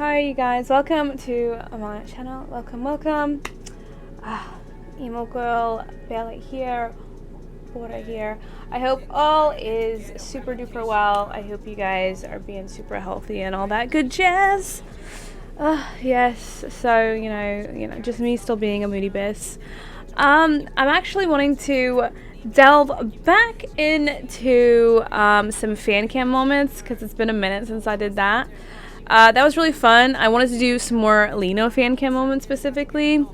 Hi you guys, welcome to my channel. Welcome. Emo girl Bella here. Bora here. I hope all is super duper well. I hope you guys are being super healthy and all that good jazz. Yes, so you know, just me still being a moody biss. I'm actually wanting to delve back into some fan cam moments because it's been a minute since I did that. That was really fun. I wanted to do some more Lino fan cam moments specifically.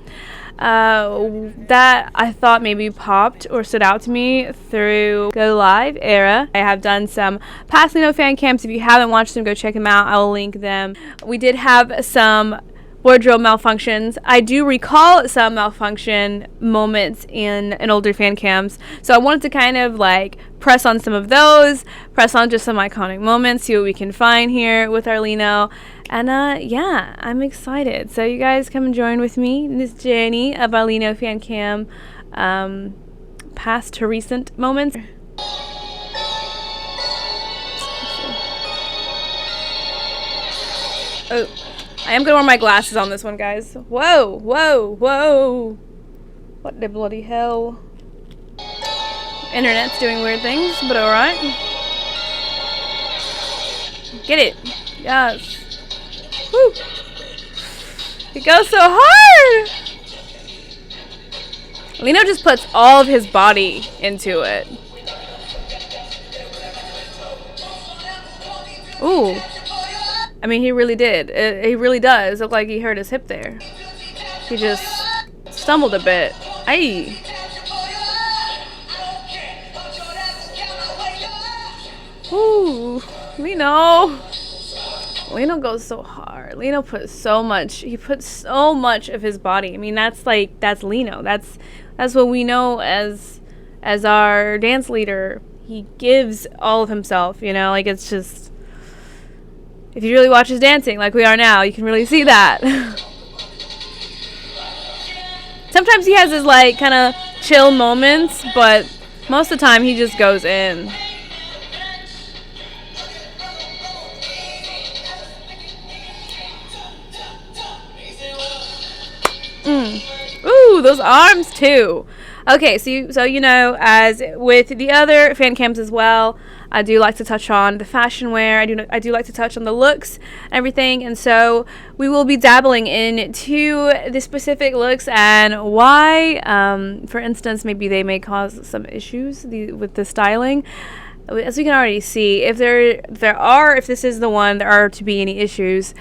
That I thought maybe popped or stood out to me through Go Live era. I have done some past Lino fan cams. If you haven't watched them, go check them out. I will link them. We did have some wardrobe malfunctions. I do recall some malfunction moments in older fan cams, so I wanted to kind of like press on some of those, press on just some iconic moments, see what we can find here with our Lino, and yeah, I'm excited. So you guys come and join with me in this journey of our Lino fan cam past to recent moments. Oh, I am gonna wear my glasses on this one, guys. Whoa, whoa, whoa. What the bloody hell? Internet's doing weird things, but alright. Get it. Yes. Woo. It goes so hard. Lino just puts all of his body into it. Ooh. I mean, he really did. He really does look like he hurt his hip there. He just stumbled a bit. Aye. Ooh, Lino. Lino goes so hard. Lino puts so much. He puts so much of his body. I mean, that's Lino. That's what we know as our dance leader. He gives all of himself. You know, like it's just. If you really watch his dancing like we are now, you can really see that. Sometimes he has his like kind of chill moments, but most of the time he just goes in. Ooh, those arms too. Okay, so you know, as with the other fan cams as well, I do like to touch on the fashion wear. I do like to touch on the looks and everything, and so we will be dabbling into the specific looks and why, for instance, maybe they may cause some issues with the styling. As we can already see, if this is the one, there are to be any issues,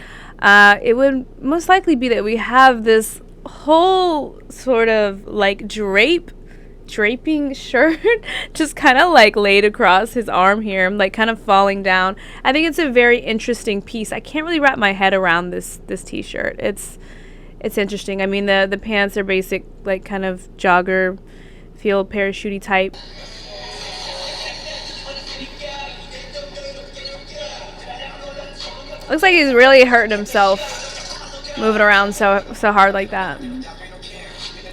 it would most likely be that we have this whole sort of like draping shirt just kind of like laid across his arm here, like kind of falling down. I think it's a very interesting piece. I can't really wrap my head around this t-shirt. It's interesting. I mean, the pants are basic, like kind of jogger field parachute type. Looks like he's really hurting himself moving around so hard like that.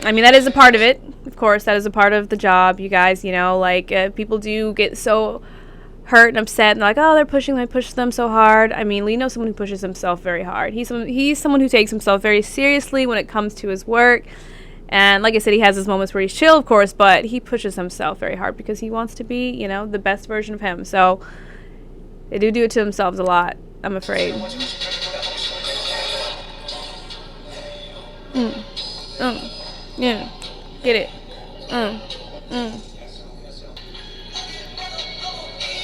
I mean, that is a part of it. Of course, that is a part of the job, you guys. You know, like people do get so hurt and upset, and like, oh, they push them so hard. I mean, Lino's someone who pushes himself very hard. He's someone who takes himself very seriously when it comes to his work. And like I said, he has his moments where he's chill, of course, but he pushes himself very hard because he wants to be, you know, the best version of him. So they do it to themselves a lot, I'm afraid. Yeah, get it.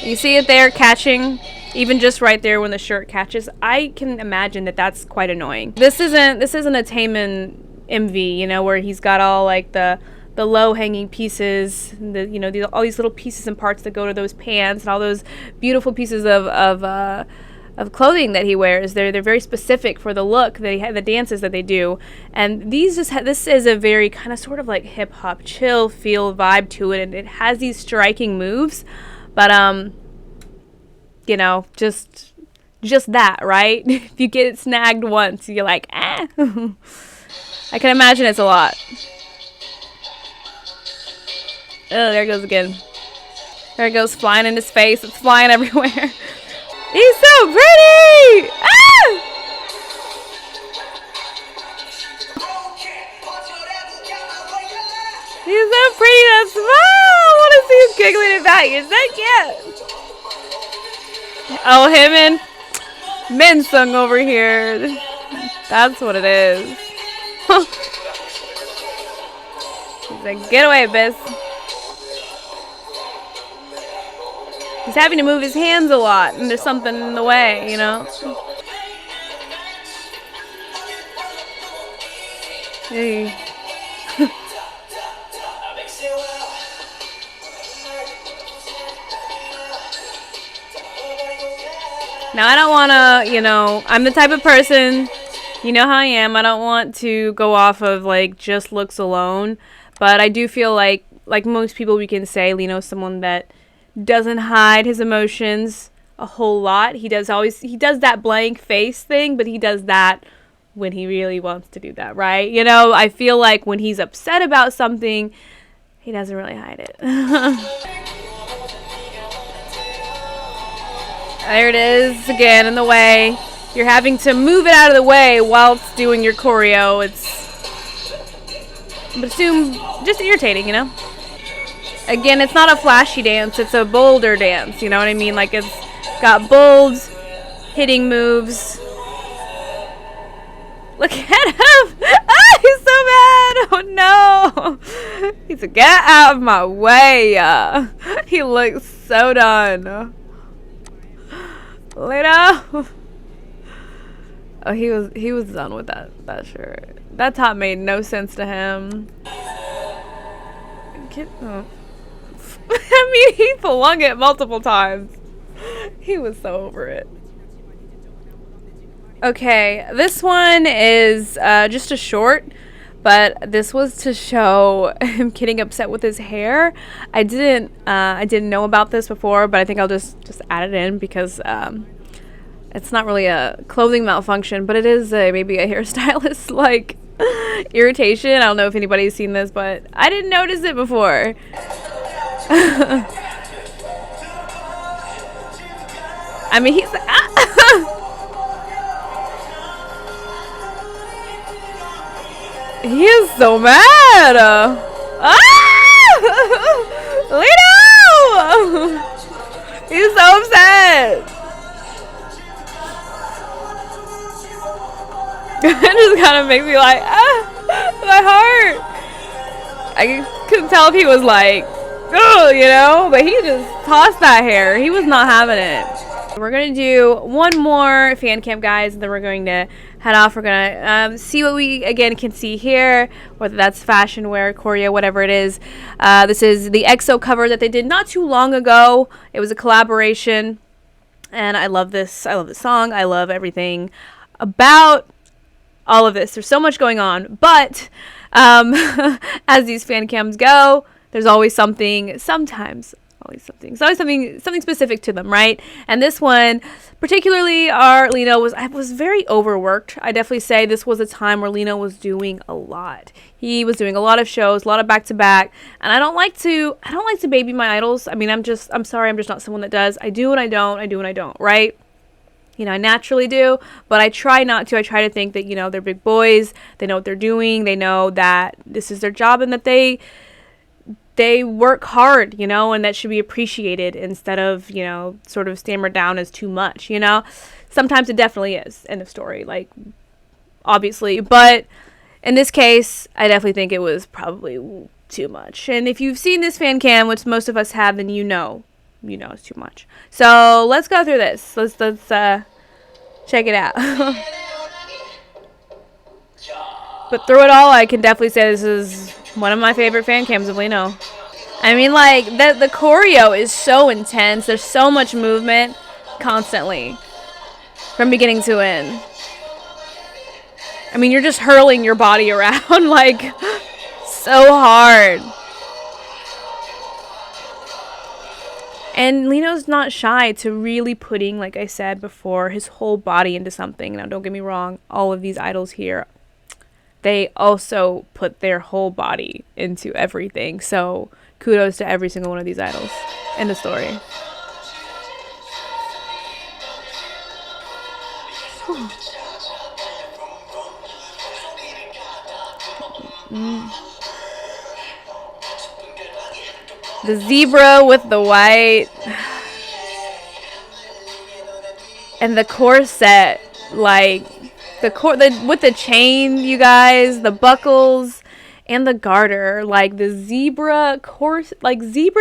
You see it there catching, even just right there when the shirt catches. I can imagine that that's quite annoying. This isn't a Taemin MV, you know, where he's got all like the low hanging pieces, all these little pieces and parts that go to those pants and all those beautiful pieces of clothing that he wears. They're very specific for the look that he the dances that they do, and these this is a very kind of sort of like hip hop chill feel vibe to it, and it has these striking moves, but you know, just that, right? If you get it snagged once, you're like, ah. I can imagine it's a lot. Oh, there it goes again. There it goes, flying in his face. It's flying everywhere. He's so pretty! Ah! He's so pretty, that smile. I want to see him giggling it back. He's so cute. Oh, him and Minsung over here. That's what it is. He's like, get away, Biz. He's having to move his hands a lot, and there's something in the way, you know? Hey. Now, I don't want to, you know, I'm the type of person, you know how I am, I don't want to go off of, like, just looks alone, but I do feel like most people, we can say, Lino's someone that doesn't hide his emotions a whole lot. He does that blank face thing, but he does that when he really wants to do that, right? You know, I feel like when he's upset about something, he doesn't really hide it. There it is again, in the way. You're having to move it out of the way whilst doing your choreo. But just irritating, you know? Again, it's not a flashy dance, it's a bolder dance, you know what I mean? Like, it's got bold hitting moves. Look at him! Ah, he's so mad! Oh no! He's like, get out of my way! He looks so done. Lino! Oh, he was done with that shirt. That top made no sense to him. I mean, he flung it multiple times. He was so over it. Okay, this one is just a short, but this was to show him getting upset with his hair. I didn't know about this before, but I think I'll just add it in because it's not really a clothing malfunction, but it is maybe a hairstylist like irritation. I don't know if anybody's seen this, but I didn't notice it before. I mean, he's he is so mad. Lino! He's so upset. It just kind of makes me like, my heart. I couldn't tell if he was like, oh, you know, but he just tossed that hair. He was not having it. We're going to do one more fan cam, guys, and then we're going to head off. We're going to see what we, again, can see here, whether that's fashion wear, choreo, whatever it is. This is the EXO cover that they did not too long ago. It was a collaboration, and I love this. I love the song. I love everything about all of this. There's so much going on, but as these fan cams go, there's always something, sometimes always something. It's always something specific to them, right? And this one, particularly our Lino was very overworked. I definitely say this was a time where Lino was doing a lot. He was doing a lot of shows, a lot of back-to-back, and I don't like to baby my idols. I mean, I'm sorry, I'm just not someone that does. I do and I don't, I do and I don't, right? You know, I naturally do, but I try not to. I try to think that, you know, they're big boys. They know what they're doing. They know that this is their job and that they work hard, you know, and that should be appreciated instead of, you know, sort of stammered down as too much, you know. Sometimes it definitely is. End of story, like, obviously. But in this case, I definitely think it was probably too much. And if you've seen this fan cam, which most of us have, then you know it's too much. So let's go through this. Let's check it out. But through it all, I can definitely say this is one of my favorite fan cams of Lino. I mean, like, the choreo is so intense. There's so much movement constantly from beginning to end. I mean, you're just hurling your body around, like, so hard. And Lino's not shy to really putting, like I said before, his whole body into something. Now, don't get me wrong, all of these idols here, they also put their whole body into everything. So kudos to every single one of these idols in the story. The zebra with the white. And the corset, like with the chain, you guys, the buckles and the garter, like the zebra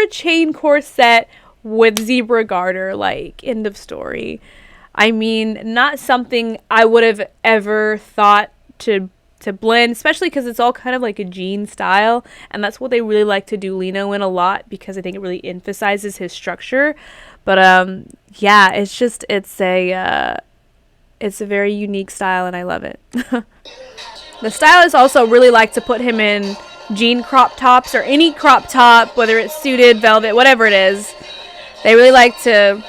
chain corset with zebra garter, like end of story. I mean, not something I would have ever thought to blend, especially because it's all kind of like a jean style, and that's what they really like to do Lino in a lot, because I think it really emphasizes his structure. But yeah, it's a very unique style, and I love it. The stylists also really like to put him in jean crop tops, or any crop top, whether it's suited, velvet, whatever it is. They really like to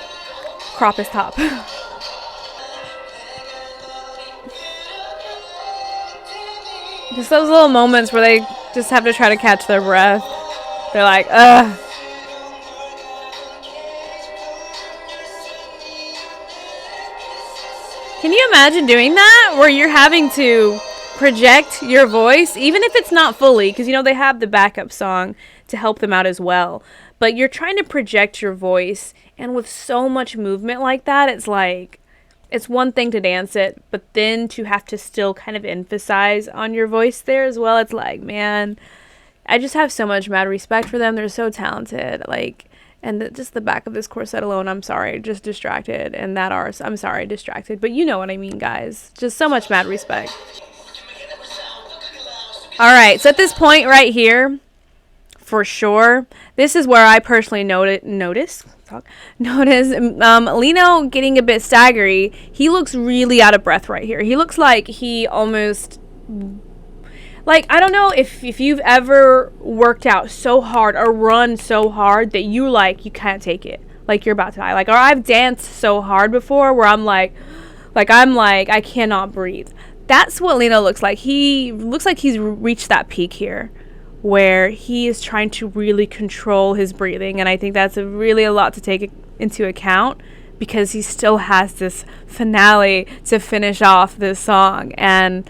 crop his top. Just those little moments where they just have to try to catch their breath. They're like, ugh. Can you imagine doing that? Where you're having to project your voice, even if it's not fully, because, you know, they have the backup song to help them out as well. But you're trying to project your voice, and with so much movement like that, it's like, it's one thing to dance it, but then to have to still kind of emphasize on your voice there as well. It's like, man, I just have so much mad respect for them. They're so talented. Like, and just the back of this corset alone, I'm sorry, just distracted. And that arse, I'm sorry, distracted. But you know what I mean, guys. Just so much mad respect. All right, so at this point right here, for sure, this is where I personally notice Lino getting a bit staggery. He looks really out of breath right here. He looks like he almost, like, I don't know if you've ever worked out so hard or run so hard that you can't take it, like you're about to die. Like, or I've danced so hard before where I'm like I cannot breathe. That's what Lino looks like. He looks like he's reached that peak here, where he is trying to really control his breathing, and I think that's really a lot to take into account, because he still has this finale to finish off this song, and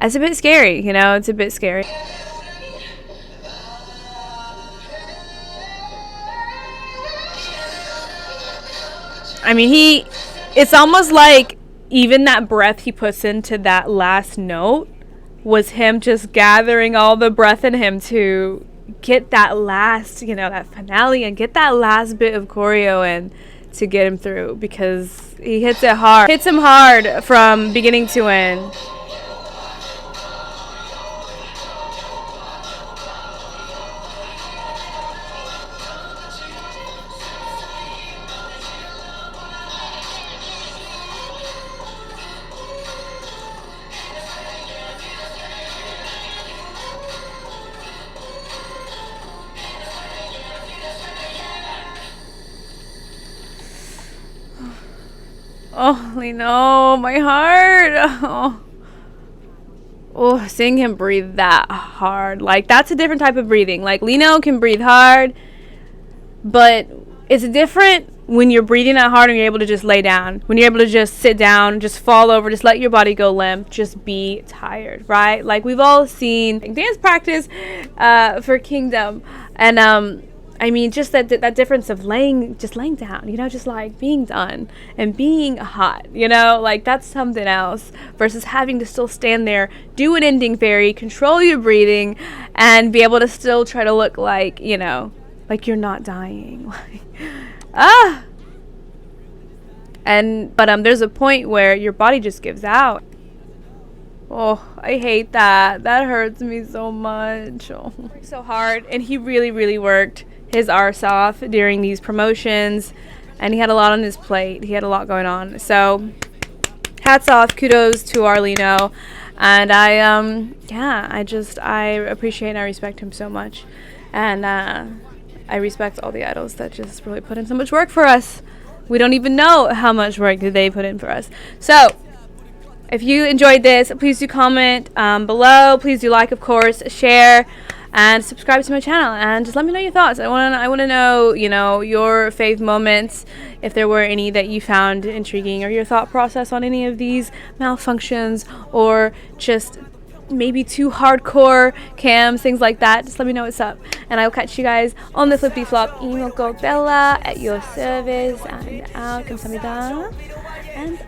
it's a bit scary, you know, it's a bit scary. I mean, it's almost like even that breath he puts into that last note was him just gathering all the breath in him to get that last, you know, that finale, and get that last bit of choreo and to get him through, because he hits him hard from beginning to end. Oh, Lino, my heart. Oh, seeing him breathe that hard. Like, that's a different type of breathing. Like, Lino can breathe hard, but it's different when you're breathing that hard and you're able to just lay down. When you're able to just sit down, just fall over, just let your body go limp, just be tired, right? Like, we've all seen dance practice for Kingdom. And, I mean, just that difference of laying down, you know, just like being done and being hot, you know, like that's something else versus having to still stand there, do an ending fairy, control your breathing, and be able to still try to look like, you know, like you're not dying. But there's a point where your body just gives out. Oh, I hate that. That hurts me so much. Oh, so hard. And he really, really worked his arse off during these promotions, and he had a lot on his plate. He had a lot going on. So hats off, kudos to our Lino. And I appreciate and I respect him so much. And I respect all the idols that just really put in so much work for us. We don't even know how much work they put in for us. So if you enjoyed this, please do comment below. Please do like, of course, share, and subscribe to my channel, and just let me know your thoughts. I want to know, you know, your fave moments, if there were any that you found intriguing, or your thought process on any of these malfunctions, or just maybe too hardcore cams, things like that, just let me know what's up. And I will catch you guys on the flippity flop. EMOGIRLBELLA at your service and out. 감사합니다. And